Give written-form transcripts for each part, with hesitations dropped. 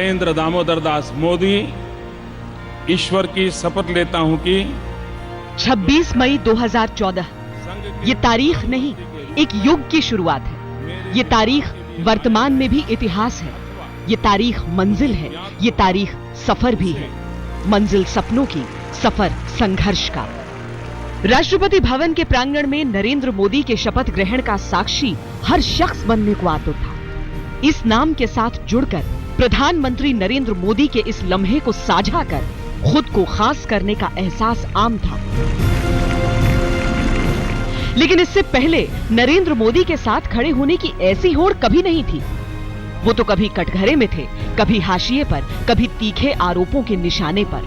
नरेंद्र दामोदर दास मोदी ईश्वर की शपथ लेता हूं कि 26 मई 2014 ये तारीख नहीं, एक युग की शुरुआत है। ये तारीख वर्तमान में भी इतिहास है। ये तारीख मंजिल है, ये तारीख सफर भी है। मंजिल सपनों की, सफर संघर्ष का। राष्ट्रपति भवन के प्रांगण में नरेंद्र मोदी के शपथ ग्रहण का साक्षी हर शख्स बनने को आतुर था। इस नाम के साथ जुड़कर प्रधानमंत्री नरेंद्र मोदी के इस लम्हे को साझा कर खुद को खास करने का एहसास आम था। लेकिन इससे पहले नरेंद्र मोदी के साथ खड़े होने की ऐसी होड़ कभी नहीं थी। वो तो कभी कटघरे में थे, कभी हाशिए पर, कभी तीखे आरोपों के निशाने पर।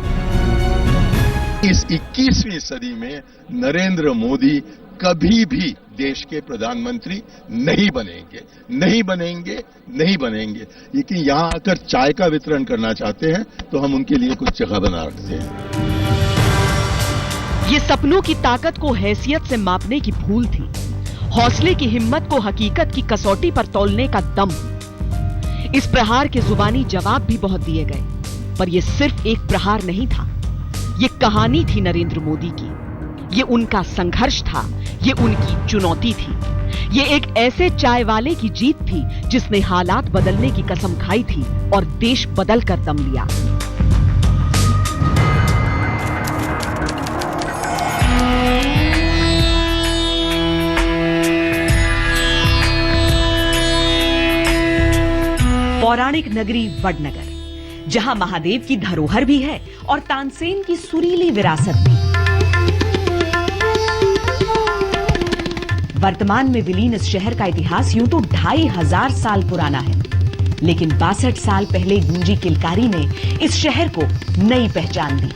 इस 21वीं सदी में नरेंद्र मोदी कभी भी देश के प्रधानमंत्री नहीं बनेंगे, नहीं बनेंगे, नहीं बनेंगे। लेकिन यहां आकर चाय का वितरण करना चाहते हैं तो हम उनके लिए कुछ जगह बना रखते हैं। ये सपनों की ताकत को हैसियत से मापने की भूल थी, हौसले की हिम्मत को हकीकत की कसौटी पर तौलने का दम। इस प्रहार के जुबानी जवाब भी बहुत दिए गए, पर यह सिर्फ एक प्रहार नहीं था। ये कहानी थी नरेंद्र मोदी की, ये उनका संघर्ष था, ये उनकी चुनौती थी। ये एक ऐसे चाय वाले की जीत थी जिसने हालात बदलने की कसम खाई थी और देश बदल कर दम लिया। पौराणिक नगरी वडनगर, जहां महादेव की धरोहर भी है और तानसेन की सुरीली विरासत भी। वर्तमान में विलीन इस शहर का इतिहास यूं तो 2500 साल पुराना है, लेकिन 62 साल पहले गूंजी किलकारी ने इस शहर को नई पहचान दी।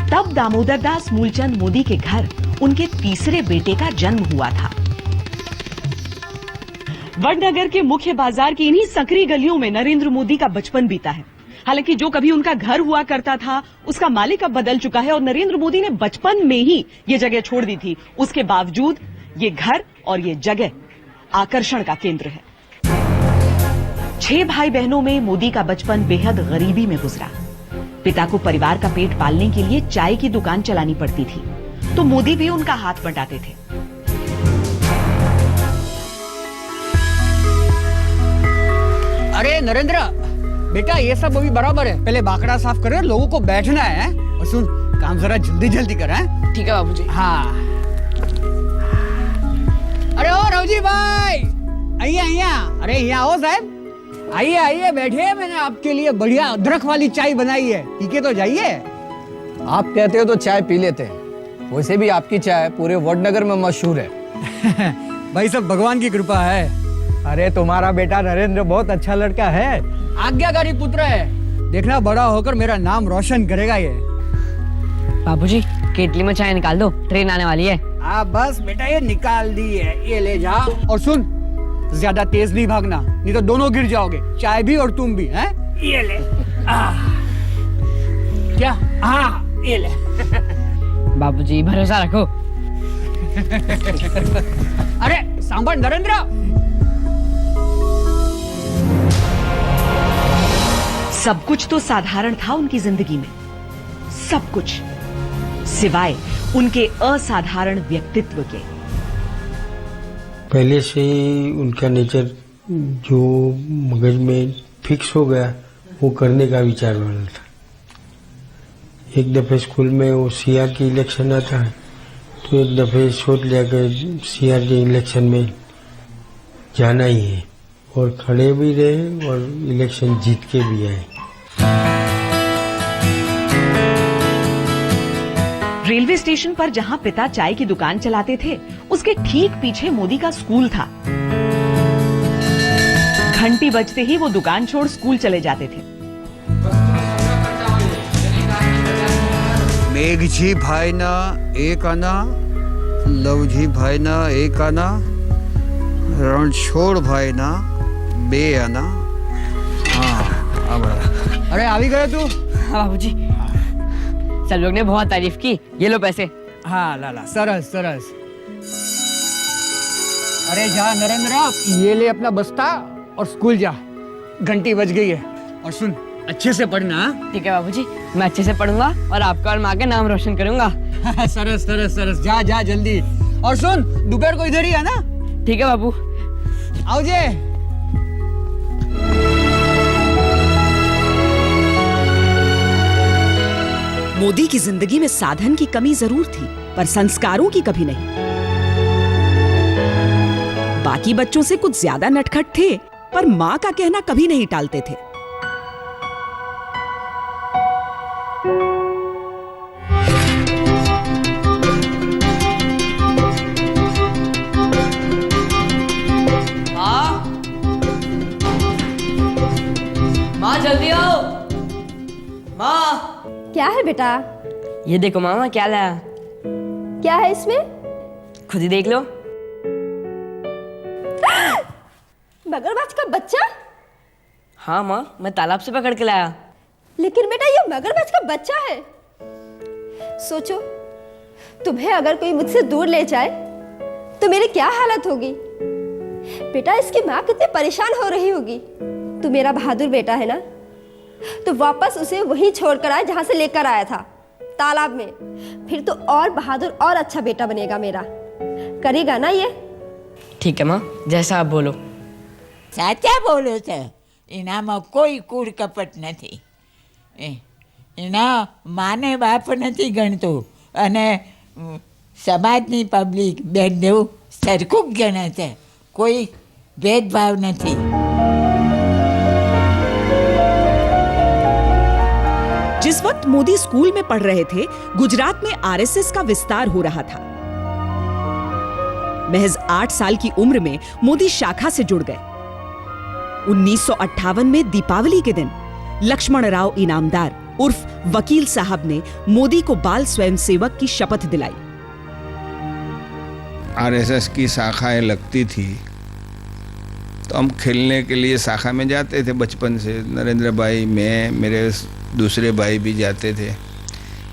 तब दामोदर दास मूलचंद मोदी के घर उनके तीसरे बेटे का जन्म हुआ था। वडनगर के मुख्य बाजार की इन्हीं संकरी गलियों में नरेंद्र मोदी का बचपन बीता है। हालांकि जो कभी उनका घर हुआ करता था, उसका मालिक अब बदल चुका है और नरेंद्र मोदी ने बचपन में ही ये जगह छोड़ दी थी। उसके बावजूद ये घर और ये जगह आकर्षण का केंद्र है। 6 भाई बहनों में मोदी का बचपन बेहद गरीबी में गुजरा। पिता को परिवार का पेट पालने के लिए चाय की दुकान चलानी पड़ती थी, तो मोदी भी उनका हाथ बंटाते थे। अरे नरेंद्र बेटा, ये सब अभी बराबर है। पहले बाकड़ा साफ करे, लोगों को बैठना है। और सुन, काम जरा जल्दी जल्दी कर। ठीक है बाबूजी। हाँ। अरे ओ रवजी भाई, आइए आइए। अरे यहाँ आओ साहब, आइए आइए बैठिए। मैंने आपके लिए बढ़िया अदरक वाली चाय बनाई है, पी के तो जाइए। आप कहते हो तो चाय पी लेते हैं। वैसे भी आपकी चाय पूरे वडनगर में मशहूर है। भाई सब भगवान की कृपा है। अरे तुम्हारा बेटा नरेंद्र बहुत अच्छा लड़का है, आज्ञाकारी पुत्र है। देखना बड़ा होकर मेरा नाम रोशन करेगा ये। बाबूजी, केतली में चाय निकाल दो, ट्रेन आने वाली है। बस बेटा, ये निकाल दी है, ये ले जा। और सुन, ज्यादा तेज नहीं भागना, नहीं तो दोनों गिर जाओगे, चाय भी और तुम भी। हैं? ये ले। क्या? ये ले। बाबूजी भरोसा रखो। अरे सांभर नरेंद्र, सब कुछ तो साधारण था उनकी जिंदगी में, सब कुछ सिवाय उनके असाधारण व्यक्तित्व के। पहले से ही उनका नेचर जो मगज में फिक्स हो गया, वो करने का विचार वाला था। एक दफे स्कूल में वो सीआर की इलेक्शन आता है, तो एक दफे सोच लिया कि सीआर के इलेक्शन में जाना ही है, और खड़े भी रहे और इलेक्शन जीत के भी आए। रेलवे स्टेशन पर जहां पिता चाय की दुकान चलाते थे, उसके ठीक पीछे मोदी का स्कूल था। घंटी बजते ही वो दुकान छोड़ स्कूल चले जाते थे। मेघजी भाई ना एक आना, लवजी भाई ना एक आना, रणछोड़ भाई ना बे आना। अरे आ भी गए तू? हाँ बाबूजी, सब लोग ने बहुत तारीफ की। ये लो पैसे। हाँ लाला, सरस सरस। अरे जा नरेंद्र, ये ले अपना बस्ता और स्कूल जा, घंटी बज गई है। और सुन, अच्छे से पढ़ना। ठीक है बाबूजी, मैं अच्छे से पढ़ूंगा और आपका और माँ का नाम रोशन करूंगा। सरस सरस सरस, जा जा जल्दी। और सुन, दोपहर को इधर ही है ना? ठीक है बाबू। आओ जे। मोदी की जिंदगी में साधन की कमी जरूर थी, पर संस्कारों की कभी नहीं। बाकी बच्चों से कुछ ज्यादा नटखट थे, पर मां का कहना कभी नहीं टालते थे। माँ जल्दी आओ। माँ। क्या है बेटा? ये देखो मामा क्या लाया। क्या है इसमें? खुद ही देख लो। मगरमच्छ का बच्चा? हाँ माँ, मैं तालाब से पकड़ के लाया। लेकिन बेटा ये मगरमच्छ का बच्चा है। सोचो, तुम्हें अगर कोई मुझसे दूर ले जाए तो मेरी क्या हालत होगी। बेटा इसकी माँ कितनी परेशान हो रही होगी। तू मेरा बहादुर बेटा है ना, तो वापस उसे वहीं छोड़कर आए जहां से लेकर आया था, तालाब में। फिर तो और बहादुर और अच्छा बेटा बनेगा मेरा। करेगा ना ये? ठीक है माँ, जैसा आप बोलो। સાચા બોલો છો. એનામાં કોઈ કૂડ કપટ નથી. એના માને બાપ નથી ગણતો અને સમાજની પબ્લિક બેન સરખું જ ગણે છે. કોઈ ભેદભાવ નથી. जिस वक्त मोदी स्कूल में पढ़ रहे थे, गुजरात में आरएसएस का विस्तार हो रहा था। महज 8 साल की उम्र में मोदी शाखा से जुड़ गए। 1958 में दीपावली के दिन लक्ष्मण राव इनामदार उर्फ वकील साहब ने मोदी को बाल स्वयंसेवक की शपथ दिलाई। आरएसएस की शाखाएं लगती थी तो हम खेलने के लिए शाखा में जाते थे बचपन से। नरेंद्र भाई, मैं, मेरे दूसरे भाई भी जाते थे।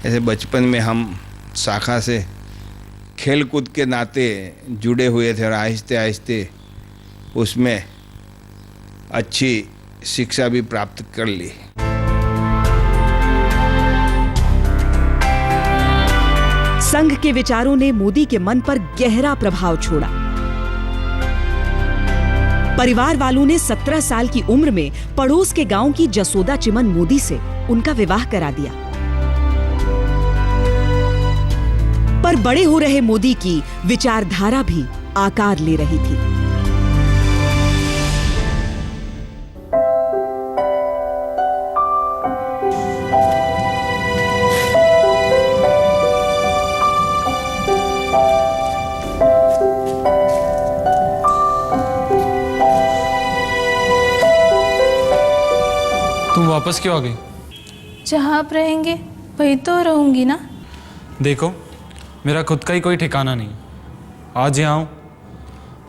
ऐसे बचपन में हम शाखा से खेल कूद के नाते जुड़े हुए थे और आहिस्ते आहिस्ते उसमें अच्छी शिक्षा भी प्राप्त कर ली। संघ के विचारों ने मोदी के मन पर गहरा प्रभाव छोड़ा। परिवार वालों ने 17 साल की उम्र में पड़ोस के गांव की जसोदा चिमन मोदी से उनका विवाह करा दिया। पर बड़े हो रहे मोदी की विचारधारा भी आकार ले रही थी। तुम वापस क्यों आ गई? जहाँ आप रहेंगे वही तो रहूंगी ना। देखो, मेरा खुद का ही कोई ठिकाना नहीं। आज यहाँ हूँ,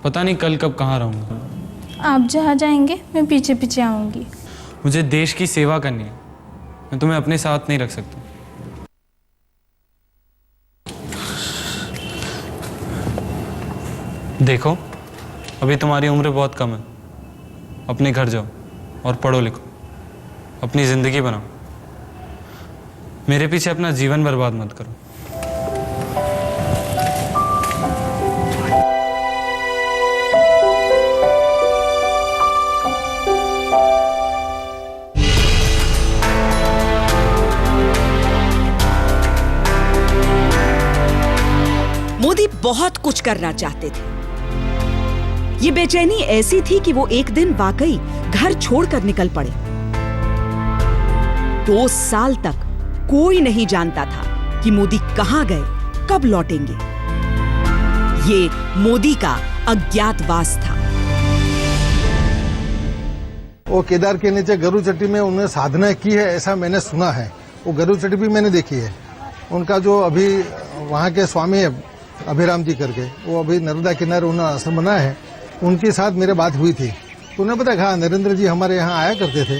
पता नहीं कल कब कहाँ रहूँगा। आप जहाँ जाएंगे मैं पीछे पीछे आऊँगी। मुझे देश की सेवा करनी है, मैं तुम्हें अपने साथ नहीं रख सकता। देखो, अभी तुम्हारी उम्र बहुत कम है। अपने घर जाओ और पढ़ो लिखो, अपनी जिंदगी बनाओ। मेरे पीछे अपना जीवन बर्बाद मत करो। मोदी बहुत कुछ करना चाहते थे। ये बेचैनी ऐसी थी कि वो एक दिन वाकई घर छोड़कर निकल पड़े। 2 साल तक कोई नहीं जानता था कि मोदी कहां गए, कब लौटेंगे। ये मोदी का अज्ञातवास था। वो केदार के नीचे गरु चट्टी में उन्होंने साधना की है, ऐसा मैंने सुना है। वो गरु चट्टी भी मैंने देखी है। उनका जो अभी वहाँ के स्वामी है अभिराम जी करके, वो अभी नर्मदा किनारे उन्होंने आश्रम बनाया है। उनके साथ मेरे बात हुई थी तो उन्हें पता कहा नरेंद्र जी हमारे यहाँ आया करते थे,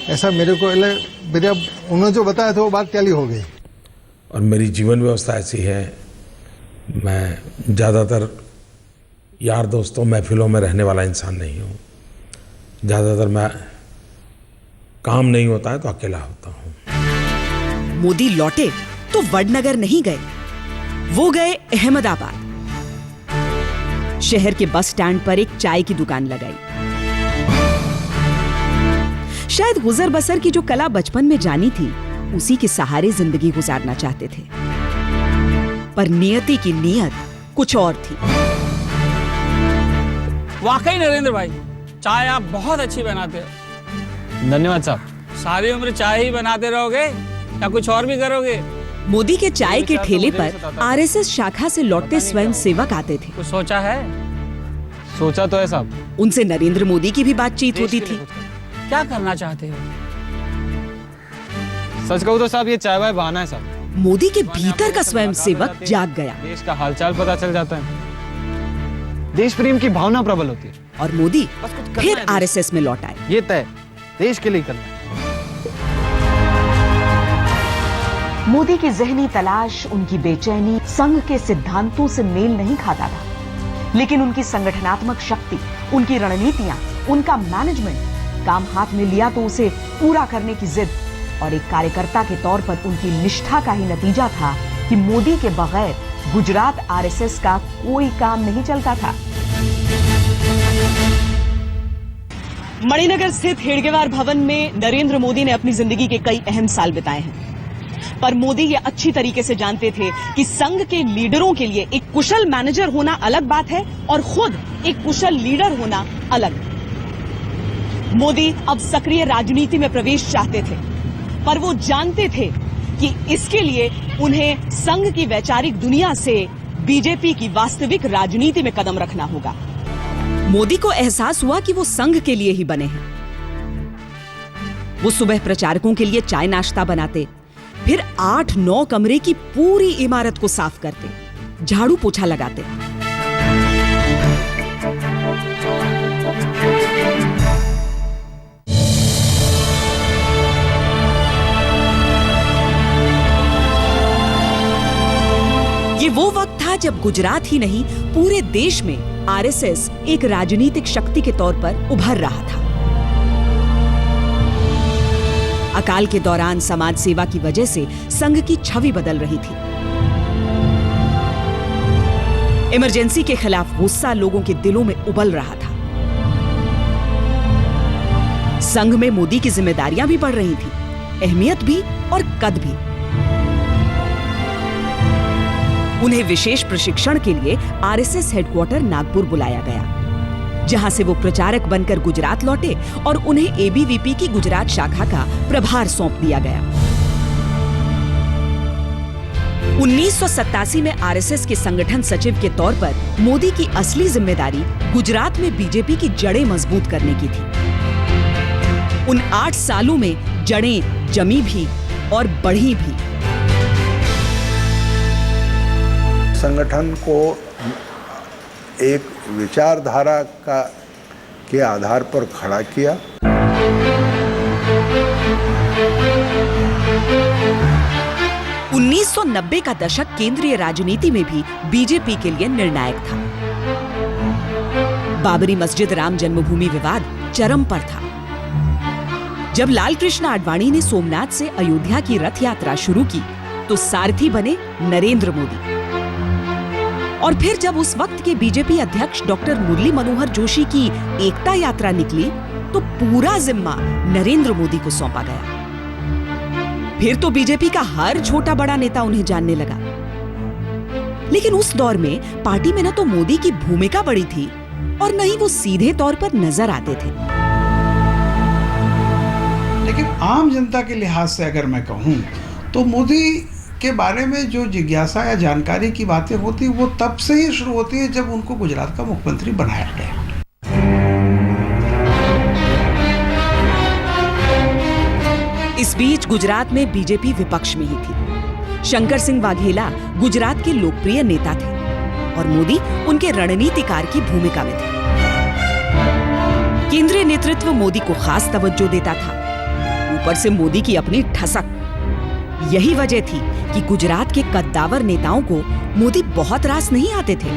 ऐसा मेरे को मेरे उन्होंने जो बताया था वो बात टैली हो गई। और मेरी जीवन व्यवस्था ऐसी है, मैं ज़्यादातर यार दोस्तों महफिलों में रहने वाला इंसान नहीं हूँ। ज़्यादातर मैं काम नहीं होता है तो अकेला होता हूँ। मोदी लौटे तो वडनगर नहीं गए, वो गए अहमदाबाद। शहर के बस स्टैंड पर एक चाय की दुकान लगाई। शायद गुजर बसर की जो कला बचपन में जानी थी, उसी के सहारे जिंदगी गुजारना चाहते थे। पर नियति की नियत कुछ और थी। वाकई नरेंद्र भाई, चाय आप बहुत अच्छी बनाते हो। धन्यवाद साहब। सारी उम्र चाय ही बनाते रहोगे या कुछ और भी करोगे? मोदी के चाय के ठेले पर आरएसएस शाखा से लौटते स्वयं सेवक आते थे। कुछ सोचा है? सोचा तो है साहब। उनसे नरेंद्र मोदी की भी बातचीत होती थी। क्या करना चाहते हो? सच कहूँ तो साहब ये चाय वाय बहाना है साहब। मोदी के भीतर का स्वयं सेवक जाग गया। देश का हालचाल पता चल जाता है, देश प्रेम की भावना प्रबल होती है। और मोदी फिर आरएसएस में लौट आए। ये तय देश के लिए करना है। मोदी की जहनी तलाश, उनकी बेचैनी संघ के सिद्धांतों से मेल नहीं खाता था, लेकिन उनकी संगठनात्मक शक्ति, उनकी रणनीतियां, उनका मैनेजमेंट काम हाथ में लिया तो उसे पूरा करने की जिद और एक कार्यकर्ता के तौर पर उनकी निष्ठा का ही नतीजा था कि मोदी के बगैर गुजरात आरएसएस का कोई काम नहीं चलता था। मणिनगर स्थित हेडगेवार भवन में नरेंद्र मोदी ने अपनी जिंदगी के कई अहम साल बिताए हैं। पर मोदी ये अच्छी तरीके से जानते थे कि संघ के लीडरों के लिए एक कुशल मैनेजर होना अलग बात है और खुद एक कुशल लीडर होना अलग। मोदी अब सक्रिय राजनीति में प्रवेश चाहते थे, पर वो जानते थे कि इसके लिए उन्हें संघ की वैचारिक दुनिया से बीजेपी की वास्तविक राजनीति में कदम रखना होगा। मोदी को एहसास हुआ कि वो संघ के लिए ही बने हैं। वो सुबह प्रचारकों के लिए चाय नाश्ता बनाते, फिर 8-9 कमरे की पूरी इमारत को साफ करते, झाड़ू पोछा लगाते। ये वो वक्त था जब गुजरात ही नहीं, पूरे देश में आरएसएस एक राजनीतिक शक्ति के तौर पर उभर रहा था। अकाल के दौरान समाज सेवा की वजह से संघ की छवि बदल रही थी। इमरजेंसी के खिलाफ गुस्सा लोगों के दिलों में उबल रहा था। संघ में मोदी की जिम्मेदारियां भी बढ़ रही थी, अहमियत भी और कद भी। उन्हें विशेष प्रशिक्षण के लिए आरएसएस हेडक्वार्टर नागपुर बुलाया गया, जहां से वो प्रचारक बनकर गुजरात लौटे और उन्हें एबीवीपी की गुजरात शाखा का प्रभार सौंप दिया गया। 1987 में आरएसएस के संगठन सचिव के तौर पर मोदी की असली जिम्मेदारी गुजरात में बीजेपी की जड़ें मजबूत करने की थी। उन 8 सालों में जड़ें जमी भी और बढ़ी भी। संगठन को एक विचारधारा के आधार पर खड़ा किया। उन्नीस 1990 का दशक केंद्रीय राजनीति में भी बीजेपी के लिए निर्णायक था। बाबरी मस्जिद राम जन्मभूमि विवाद चरम पर था। जब लाल कृष्ण आडवाणी ने सोमनाथ से अयोध्या की रथ यात्रा शुरू की तो सारथी बने नरेंद्र मोदी। और फिर जब उस वक्त के बीजेपी अध्यक्ष डॉक्टर मुरली मनोहर जोशी की एकता यात्रा निकली तो पूरा जिम्मा नरेंद्र मोदी को सौंपा गया। फिर तो बीजेपी का हर छोटा बड़ा नेता उन्हें जानने लगा। लेकिन उस दौर में पार्टी में न तो मोदी की भूमिका बड़ी थी और न ही वो सीधे तौर पर नजर आते थे। लेकिन आम जनता के लिहाज से अगर मैं कहूं तो मोदी के बारे में जो जिज्ञासा या जानकारी की बातें होती वो तब से ही शुरू होती है जब उनको गुजरात का मुख्यमंत्री बनाया गया। इस बीच गुजरात में बीजेपी विपक्ष में ही थी। शंकर सिंह वाघेला गुजरात के लोकप्रिय नेता थे और मोदी उनके रणनीतिकार की भूमिका में थे। केंद्रीय नेतृत्व मोदी को खास तवज्जो देता था। ऊपर से मोदी की अपनी ठसक। यही वजह थी कि गुजरात के कद्दावर नेताओं को मोदी बहुत रास नहीं आते थे।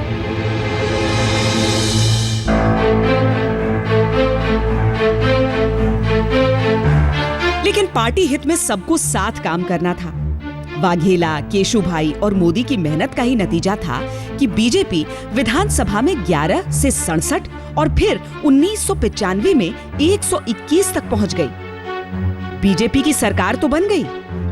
पार्टी हित में सबको साथ काम करना था। वाघेला, केशुभाई और मोदी की मेहनत का ही नतीजा था कि बीजेपी विधानसभा में 11 से 67 और फिर 1995 में 121 तक पहुंच गई। बीजेपी की सरकार तो बन गई,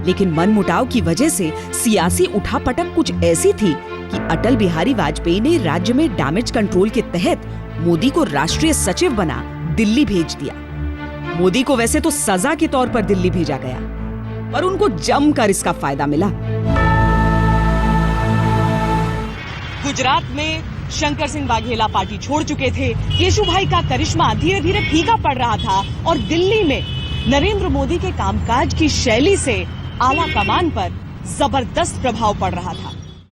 लेकिन मनमुटाव की वजह से सियासी उठापटक कुछ ऐसी थी कि अटल बिहारी वाजपेयी ने राज्य में डैमेज कंट्रोल के तहत मोदी को राष्ट्रीय सचिव बना दिल्ली भेज दिया। मोदी को वैसे तो सजा के तौर पर दिल्ली भेजा गया, पर उनको जमकर इसका फायदा मिला। गुजरात में शंकर सिंह वाघेला पार्टी छोड़ चुके थे, केशुभाई का करिश्मा धीरे धीरे फीका पड़ रहा था और दिल्ली में नरेंद्र मोदी के कामकाज की शैली से आला कमान पर जबरदस्त प्रभाव पड़ रहा था।